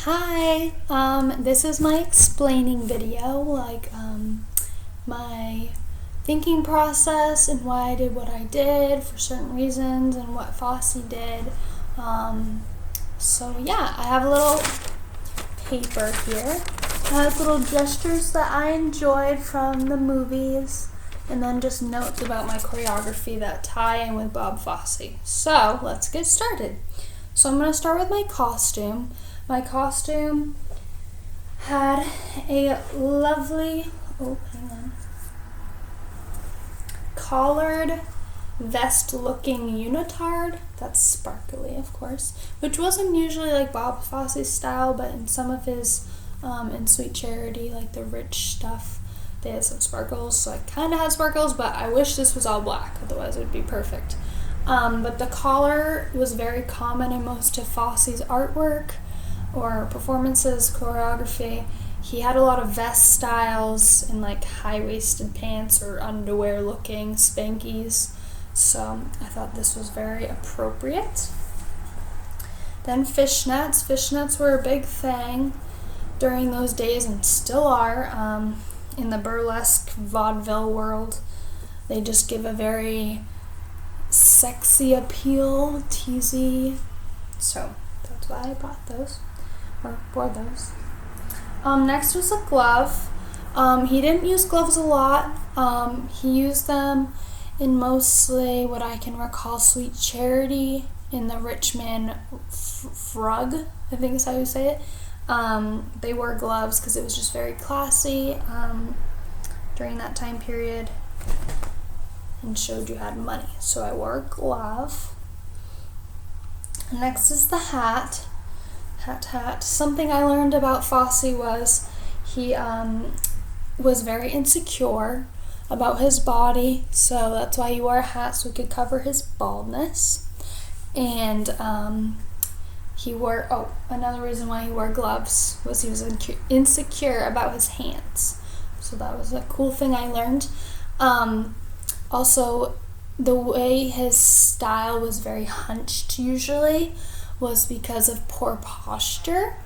Hi, this is my explaining video, my thinking process and why I did what I did for certain reasons and what Fosse did. So yeah, I have a little paper here. It has little gestures that I enjoyed from the movies and then just notes about my choreography that tie in with Bob Fosse. So let's get started. So I'm going to start with my costume. My costume had a lovely, collared vest-looking unitard. That's sparkly, of course, which wasn't usually like Bob Fosse's style, but in some of his, in Sweet Charity, like the rich stuff, they had some sparkles, so I kind of had sparkles, but I wish this was all black, otherwise it would be perfect. But the collar was very common in most of Fosse's artwork or performances, choreography. He had a lot of vest styles and like high-waisted pants or underwear looking spankies, so I thought this was very appropriate. Then fishnets. Fishnets were a big thing during those days and still are. In the burlesque vaudeville world, they just give a very sexy appeal, teasy, so that's why I bought those, or wore those. Next was a glove. He didn't use gloves a lot. He used them in mostly what I can recall Sweet Charity in the Rich Man Frug, I think is how you say it. They wore gloves because it was just very classy during that time period and showed you had money. So I wore a glove. Next is the hat. Hat. Something I learned about Fosse was he was very insecure about his body, so that's why he wore a hat, so he could cover his baldness. And another reason why he wore gloves was he was insecure about his hands. So that was a cool thing I learned. Also, the way his style was very hunched usually was because of poor posture.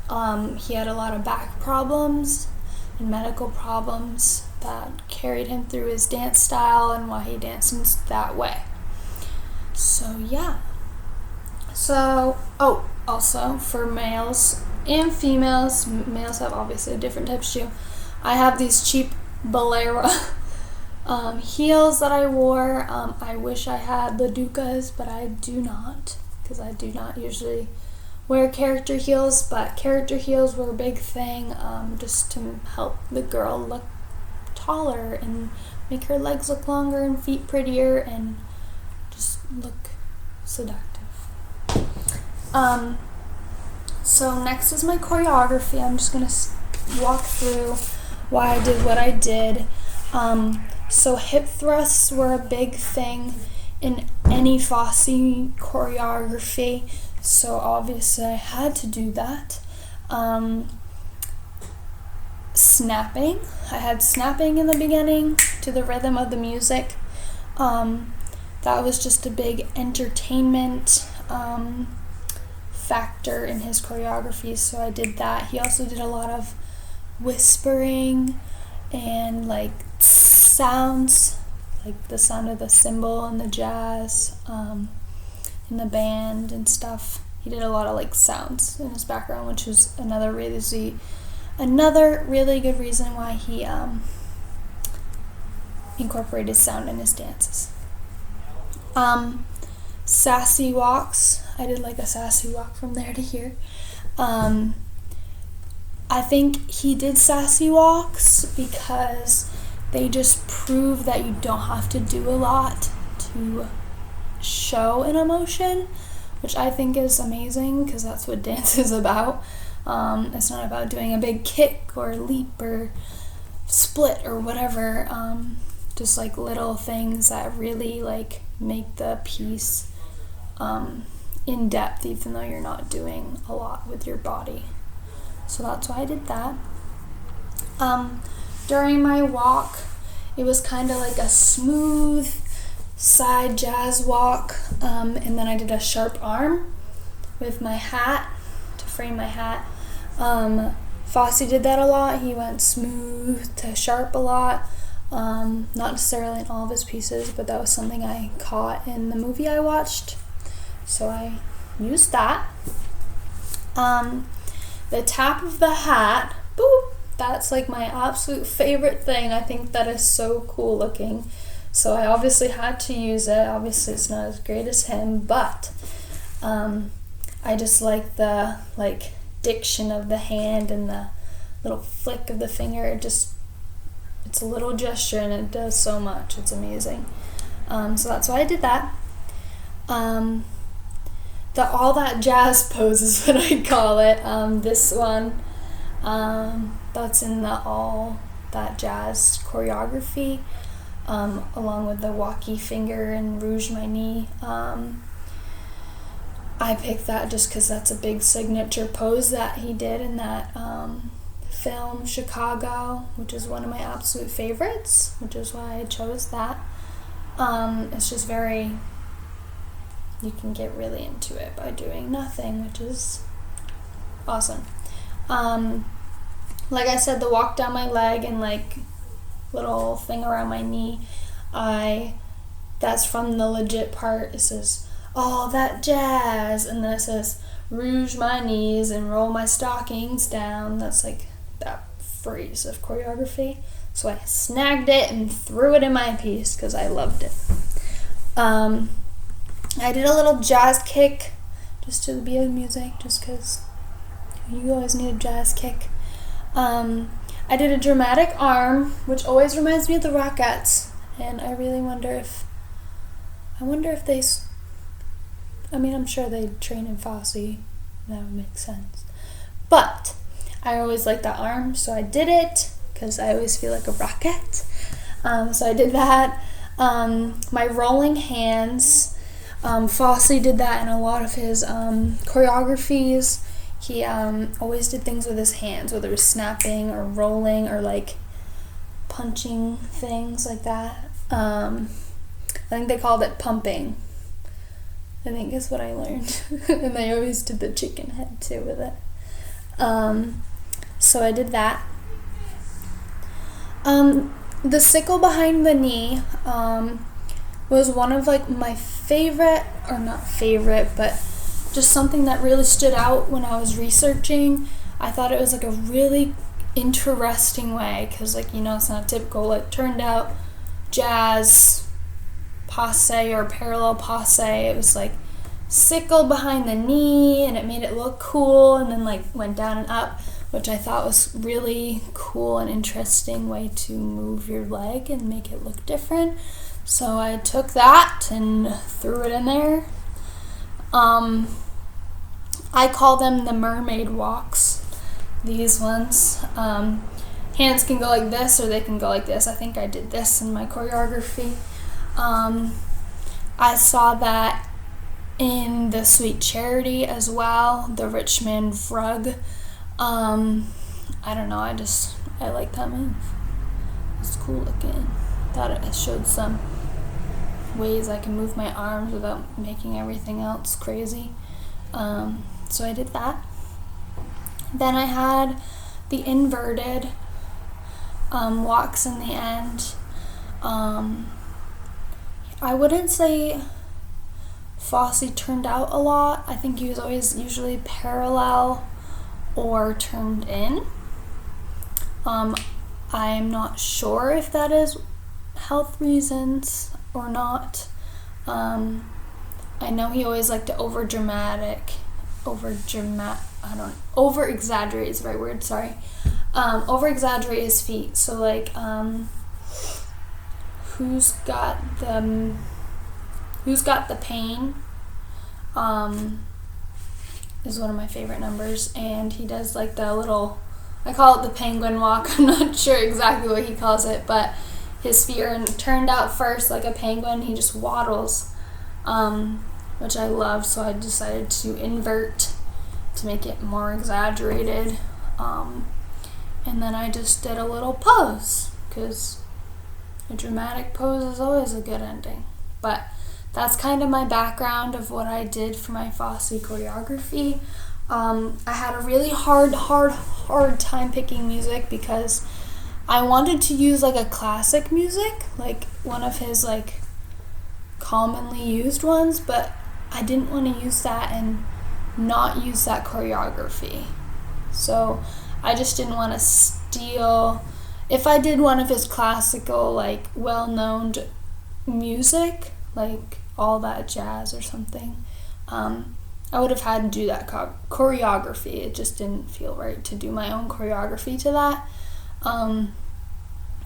He had a lot of back problems and medical problems that carried him through his dance style and why he danced that way. So yeah. So, also for males and females, males have obviously a different type of shoe. I have these cheap Bolero heels that I wore. I wish I had Laducas, but I do not, because I do not usually wear character heels, but character heels were a big thing, just to help the girl look taller and make her legs look longer and feet prettier and just look seductive. So next is my choreography. I'm just going to walk through why I did what I did. So hip thrusts were a big thing in any Fosse choreography, so obviously I had to do that. Snapping. I had snapping in the beginning to the rhythm of the music. That was just a big entertainment factor in his choreography, so I did that. He also did a lot of whispering and like sounds, like the sound of the cymbal and the jazz in the band and stuff. He did a lot of like sounds in his background, which was another really good reason why he incorporated sound in his dances. Sassy walks. I did like a sassy walk from there to here. I think he did sassy walks because they just prove that you don't have to do a lot to show an emotion, which I think is amazing because that's what dance is about. It's not about doing a big kick or leap or split or whatever. Just like little things that really like make the piece in depth, even though you're not doing a lot with your body. So that's why I did that. During my walk, it was kind of like a smooth side jazz walk, and then I did a sharp arm with my hat to frame my hat. Fosse did that a lot. He went smooth to sharp a lot. Not necessarily in all of his pieces, but that was something I caught in the movie I watched, so I used that. The tap of the hat, boop, that's like my absolute favorite thing. I think that is so cool looking, so I obviously had to use it. Obviously it's not as great as him, but I just like the diction of the hand and the little flick of the finger. It's a little gesture and it does so much. It's amazing. So that's why I did that. The all that jazz pose is what I call it. This one, that's in the all that jazz choreography, along with the walkie finger and rouge my knee. I picked that just because that's a big signature pose that he did in that film Chicago, which is one of my absolute favorites, which is why I chose that. It's just you can get really into it by doing nothing, which is awesome. Like I said, the walk down my leg and little thing around my knee, that's from the legit part. It says all that jazz, and then it says rouge my knees and roll my stockings down. That's that phrase of choreography. So I snagged it and threw it in my piece because I loved it. I did a little jazz kick just to the beat of the music, just because you always need a jazz kick. I did a dramatic arm, which always reminds me of the Rockettes, and I really wonder if they, I'm sure they train in Fosse, that would make sense, but I always like that arm, so I did it, because I always feel like a rocket. So I did that. My rolling hands, Fosse did that in a lot of his choreographies. He always did things with his hands, whether it was snapping or rolling or punching things like that. I think they called it pumping, I think is what I learned. And they always did the chicken head too with it. So I did that. The sickle behind the knee was one of my favorite, or not favorite, but just something that really stood out when I was researching. I thought it was a really interesting way, because it's not typical turned out jazz passe or parallel passe. It was sickle behind the knee, and it made it look cool, and then went down and up, which I thought was really cool and interesting way to move your leg and make it look different. So I took that and threw it in there. I call them the mermaid walks, these ones. Hands can go like this or they can go like this. I think I did this in my choreography. I saw that in the Sweet Charity as well, the Rich Man Rug. I don't know, I like that move. It's cool looking. Thought it showed some ways I can move my arms without making everything else crazy. So I did that. Then I had the inverted walks in the end. I wouldn't say Fosse turned out a lot. I think he was always usually parallel or turned in. I'm not sure if that is health reasons or not. I know he always liked to over exaggerate is the right word, sorry. Over exaggerate his feet. So who's got the pain is one of my favorite numbers, and he does the little, I call it the penguin walk. I'm not sure exactly what he calls it, but his feet are turned out first like a penguin. He just waddles, which I love, so I decided to invert to make it more exaggerated. And then I just did a little pose, because a dramatic pose is always a good ending. But that's kind of my background of what I did for my Fosse choreography. I had a really hard time picking music because I wanted to use like a classic music, like one of his like commonly used ones, but I didn't want to use that and not use that choreography. So I just didn't want to steal. If I did one of his classical, like well-known music, like All That Jazz or something, I would have had to do that choreography. It just didn't feel right to do my own choreography to that. I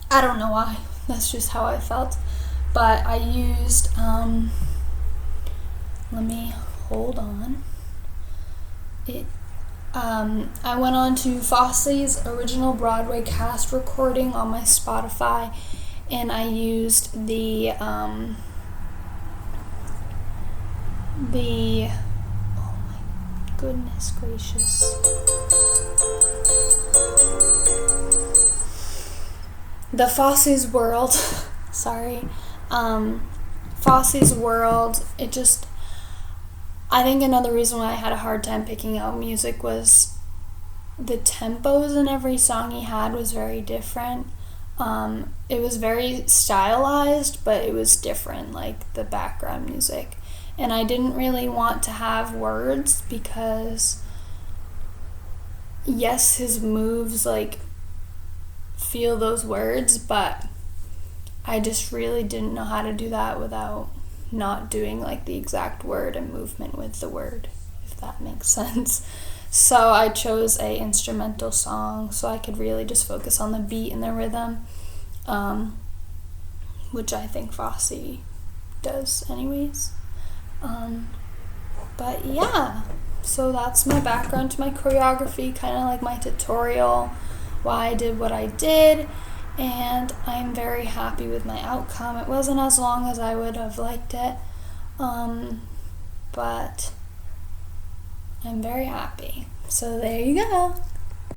don't know why. That's just how I felt. But I used, let me hold on. I went on to Fosse's original Broadway cast recording on my Spotify, and I used the oh my goodness gracious. The Fosse's World, sorry, Fosse's World, I think another reason why I had a hard time picking out music was the tempos in every song he had was very different. It was very stylized, but it was different, like the background music. And I didn't really want to have words because, yes, his moves, like, feel those words, but I just really didn't know how to do that without not doing like the exact word and movement with the word, if that makes sense. So I chose a instrumental song so I could really just focus on the beat and the rhythm, which I think Fosse does anyways. But yeah, so that's my background to my choreography, kind of like my tutorial, why I did what I did, and I'm very happy with my outcome. It wasn't as long as I would have liked it, but I'm very happy. So there you go.